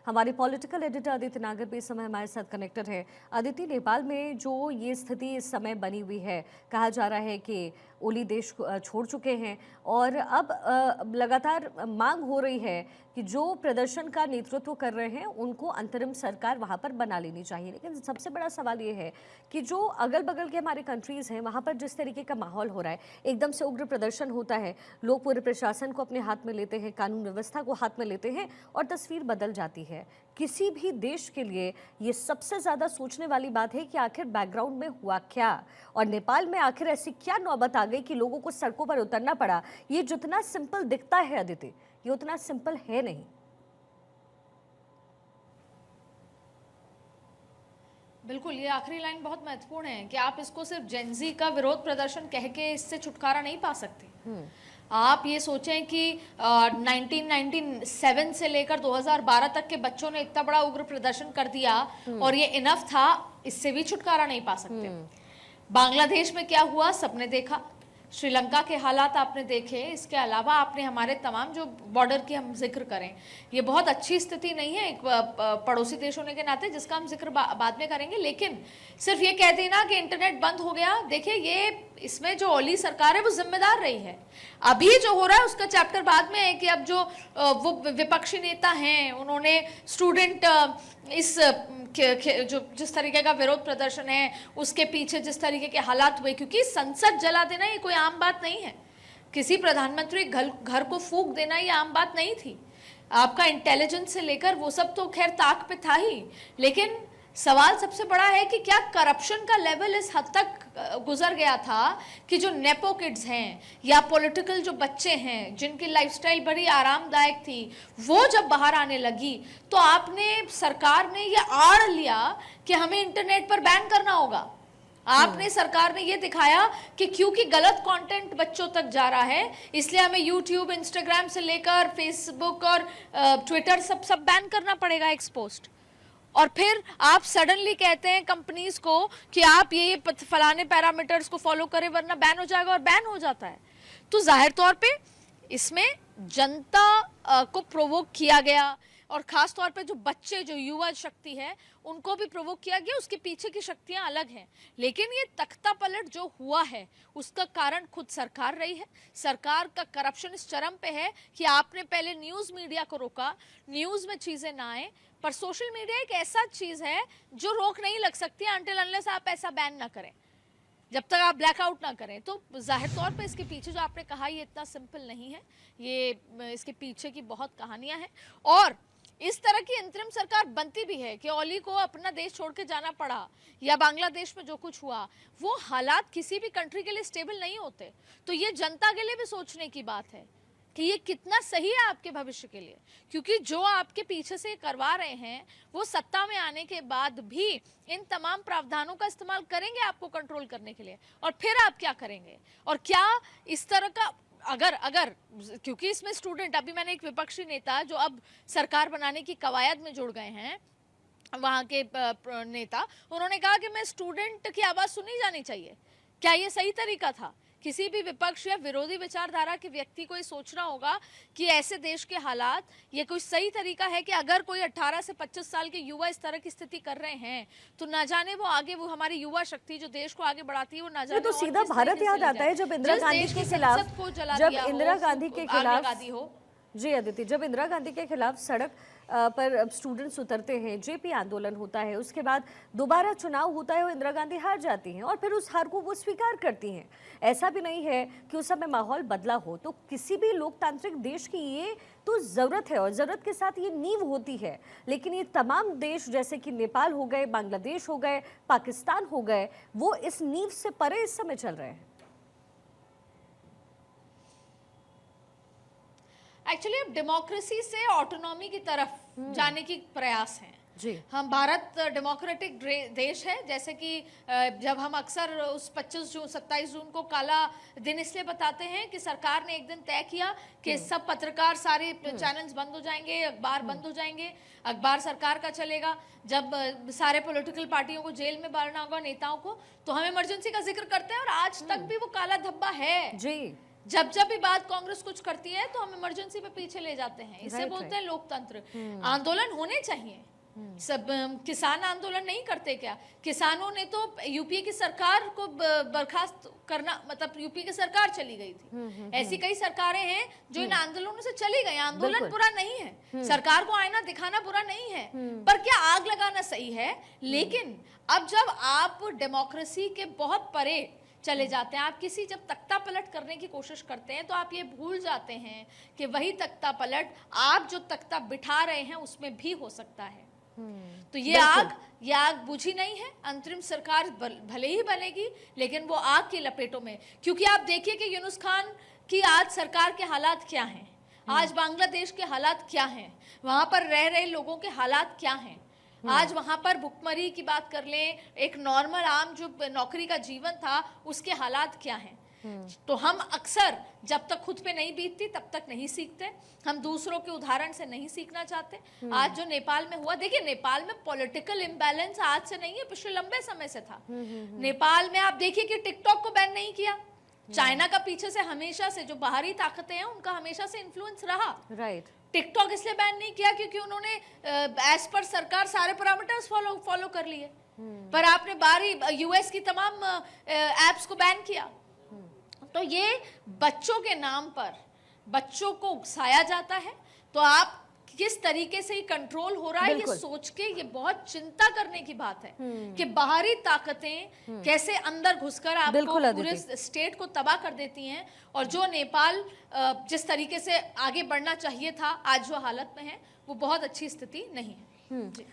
हमारे political editor Aditi नागर भी इस समय हमारे साथ कनेक्टेड है। अदिति, नेपाल में जो ये स्थिति इस समय बनी हुई है, कहा जा रहा है कि ओली देश छोड़ चुके हैं और अब लगातार मांग हो रही है कि जो प्रदर्शन का नेतृत्व कर रहे हैं उनको अंतरिम सरकार वहाँ पर बना लेनी चाहिए। लेकिन सबसे बड़ा सवाल ये है कि जो अगल बगल के हमारे कंट्रीज़ हैं वहाँ पर जिस तरीके का माहौल हो रहा है, एकदम से उग्र प्रदर्शन होता है, लोग पूरे प्रशासन को अपने हाथ में लेते हैं, कानून व्यवस्था को हाथ में लेते हैं और तस्वीर बदल जाती है। किसी भी देश के लिए ये सबसे ज़्यादा सोचने वाली बात है कि आखिर बैकग्राउंड में हुआ क्या और नेपाल में आखिर ऐसी क्या नौबत आ गई कि लोगों को सड़कों पर उतरना पड़ा। ये जितना सिंपल दिखता है अदिति, ये उतना सिंपल है नहीं। बिल्कुल, ये आखिरी लाइन बहुत महत्वपूर्ण है कि आप इसको सिर्फ जेनजी का विरोध प्रदर्शन कह के इससे छुटकारा नहीं पा सकते। आप ये सोचें कि 1997 से लेकर 2012 तक के बच्चों ने इतना बड़ा उग्र प्रदर्शन कर दिया और ये इनफ था, इससे भी छुटकारा नहीं पा सकते। बांग्लादेश में क्या हुआ सबने देखा, श्रीलंका के हालात आपने देखे, इसके अलावा आपने हमारे तमाम जो बॉर्डर की हम जिक्र करें, ये बहुत अच्छी स्थिति नहीं है एक पड़ोसी देश होने के नाते, जिसका हम जिक्र बाद में करेंगे। लेकिन सिर्फ ये कह देना कि इंटरनेट बंद हो गया, देखिए ये इसमें जो ओली सरकार है वो जिम्मेदार रही है। अभी जो हो रहा है उसका चैप्टर बाद में है कि अब जो वो विपक्षी नेता हैं उन्होंने स्टूडेंट इस जो जिस तरीके का विरोध प्रदर्शन है उसके पीछे जिस तरीके के हालात हुए, क्योंकि संसद जला देना ये कोई आम बात नहीं है, किसी प्रधानमंत्री घर को फूंक देना ये आम बात नहीं थी। आपका इंटेलिजेंस से लेकर वो सब तो खैर ताक पे था ही, लेकिन सवाल सबसे बड़ा है कि क्या करप्शन का लेवल इस हद तक गुजर गया था कि जो नेपो किड्स हैं या पॉलिटिकल जो बच्चे हैं जिनकी लाइफस्टाइल बड़ी आरामदायक थी, वो जब बाहर आने लगी तो आपने सरकार ने ये आड़ लिया कि हमें इंटरनेट पर बैन करना होगा। आपने सरकार ने ये दिखाया कि क्योंकि गलत कंटेंट बच्चों तक जा रहा है इसलिए हमें यूट्यूब, इंस्टाग्राम से लेकर फेसबुक और ट्विटर सब बैन करना पड़ेगा एक्सपोस्ट। और फिर आप सडनली कहते हैं कंपनीज को कि आप ये फलाने पैरामीटर्स को फॉलो करें वरना बैन हो जाएगा, और बैन हो जाता है। तो जाहिर तौर पे इसमें जनता को प्रोवोक किया गया और खास तौर पे जो बच्चे, जो युवा शक्ति है, उनको भी प्रोवोक किया गया। उसके पीछे की शक्तियां अलग हैं, लेकिन ये तख्ता पलट जो हुआ है उसका कारण खुद सरकार रही है। सरकार का करप्शन इस चरम पे है कि आपने पहले न्यूज मीडिया को रोका, न्यूज में चीजें ना आए, पर सोशल मीडिया एक ऐसा चीज है जो रोक नहीं लग सकती अनटिल अनलेस आप ऐसा बैन ना करें, जब तक आप ब्लैकआउट ना करें। तो जाहिर तौर पे इसके पीछे जो आपने कहा ये इतना सिंपल नहीं है, ये इसके पीछे की बहुत कहानियां हैं। और इस तरह की अंतरिम सरकार बनती भी है कि ओली को अपना देश छोड़ के जाना पड़ा या बांग्लादेश में जो कुछ हुआ, वो हालात किसी भी कंट्री के लिए स्टेबल नहीं होते। तो ये जनता के लिए भी सोचने की बात है कि ये कितना सही है आपके भविष्य के लिए, क्योंकि जो आपके पीछे से करवा रहे हैं वो सत्ता में आने के बाद भी इन तमाम प्रावधानों का इस्तेमाल करेंगे आपको कंट्रोल करने के लिए। और फिर आप क्या करेंगे? और क्या इस तरह का अगर क्योंकि इसमें स्टूडेंट, अभी मैंने एक विपक्षी नेता जो अब सरकार बनाने की कवायद में जुड़ गए हैं, वहां के नेता, उन्होंने कहा कि मैं स्टूडेंट की आवाज सुनी जानी चाहिए। क्या ये सही तरीका था? किसी भी विपक्ष या विरोधी विचारधारा के व्यक्ति को ये सोचना होगा कि ऐसे देश के हालात, ये कोई सही तरीका है कि अगर कोई 18 से 25 साल के युवा इस तरह की स्थिति कर रहे हैं तो ना जाने वो आगे, वो हमारी युवा शक्ति जो देश को आगे बढ़ाती है, वो ना जाने तो सीधा भारत याद आता है जब इंदिरा गांधी के खिलाफ, जब इंदिरा गांधी के खिलाफ जी अदिति, जब इंदिरा गांधी के खिलाफ सड़क पर स्टूडेंट्स उतरते हैं, जेपी आंदोलन होता है, उसके बाद दोबारा चुनाव होता है और इंदिरा गांधी हार जाती हैं और फिर उस हार को वो स्वीकार करती हैं। ऐसा भी नहीं है कि उस समय माहौल बदला हो। तो किसी भी लोकतांत्रिक देश की ये तो ज़रूरत है और ज़रूरत के साथ ये नींव होती है। लेकिन ये तमाम देश जैसे कि नेपाल हो गए, बांग्लादेश हो गए, पाकिस्तान हो गए, वो इस नींव से परे इस समय चल रहे हैं। एक्चुअली अब डेमोक्रेसी से ऑटोनॉमी की तरफ जाने की प्रयास हैं जी। हम भारत डेमोक्रेटिक देश है, जैसे कि जब हम अक्सर उस 25 जून 27 जून को काला दिन इसलिए बताते हैं कि सरकार ने एक दिन तय किया कि सब पत्रकार, सारे चैनल्स बंद हो जाएंगे, अखबार बंद हो जाएंगे, अखबार सरकार का चलेगा। जब सारे पॉलिटिकल पार्टियों को जेल में डालना होगा, नेताओं को, तो हम इमरजेंसी का जिक्र करते हैं और आज तक भी वो काला धब्बा है जी। जब जब भी बात कांग्रेस कुछ करती है तो हम इमरजेंसी पे पीछे ले जाते हैं, इसे बोलते हैं लोकतंत्र। आंदोलन होने चाहिए, सब किसान आंदोलन नहीं करते क्या? किसानों ने तो यूपीए की सरकार को बर्खास्त करना, मतलब यूपीए की सरकार चली गई थी। ऐसी कई सरकारें हैं जो इन आंदोलनों से चली गई। आंदोलन बुरा नहीं है, सरकार को आईना दिखाना बुरा नहीं है, पर क्या आग लगाना सही है? लेकिन अब जब आप डेमोक्रेसी के बहुत परे चले जाते हैं, आप किसी जब तख्ता पलट करने की कोशिश करते हैं तो आप ये भूल जाते हैं कि वही तख्ता पलट आप जो तख्ता बिठा रहे हैं उसमें भी हो सकता है। तो ये आग बुझी नहीं है। अंतरिम सरकार भले ही बनेगी लेकिन वो आग की लपेटों में, क्योंकि आप देखिए कि यूनुस खान की आज सरकार के हालात क्या हैं, आज बांग्लादेश के हालात क्या हैं, वहां पर रह रहे लोगों के हालात क्या हैं। आज वहां पर भुखमरी की बात कर लें, एक नॉर्मल आम जो नौकरी का जीवन था उसके हालात क्या हैं। तो हम अक्सर जब तक खुद पे नहीं बीतती तब तक नहीं सीखते, हम दूसरों के उदाहरण से नहीं सीखना चाहते। आज जो नेपाल में हुआ, देखिए नेपाल में पॉलिटिकल इम्बैलेंस आज से नहीं है, पिछले लंबे समय से था। नेपाल में आप देखिए कि टिकटॉक को बैन नहीं किया। चाइना का पीछे से हमेशा से जो बाहरी ताकतें हैं उनका हमेशा से इन्फ्लुएंस रहा। राइट। टिकटॉक इसलिए बैन नहीं किया क्योंकि उन्होंने एज पर सरकार सारे पैरामीटर्स फॉलो कर लिए। पर आपने बारी यूएस की तमाम एप्स को बैन किया। तो ये बच्चों के नाम पर बच्चों को उकसाया जाता है, तो आप किस तरीके से ये कंट्रोल हो रहा है ये सोच के ये बहुत चिंता करने की बात है कि बाहरी ताकतें कैसे अंदर घुसकर आपको पूरे स्टेट को तबाह कर देती हैं। और जो नेपाल जिस तरीके से आगे बढ़ना चाहिए था आज जो हालत में है वो बहुत अच्छी स्थिति नहीं है।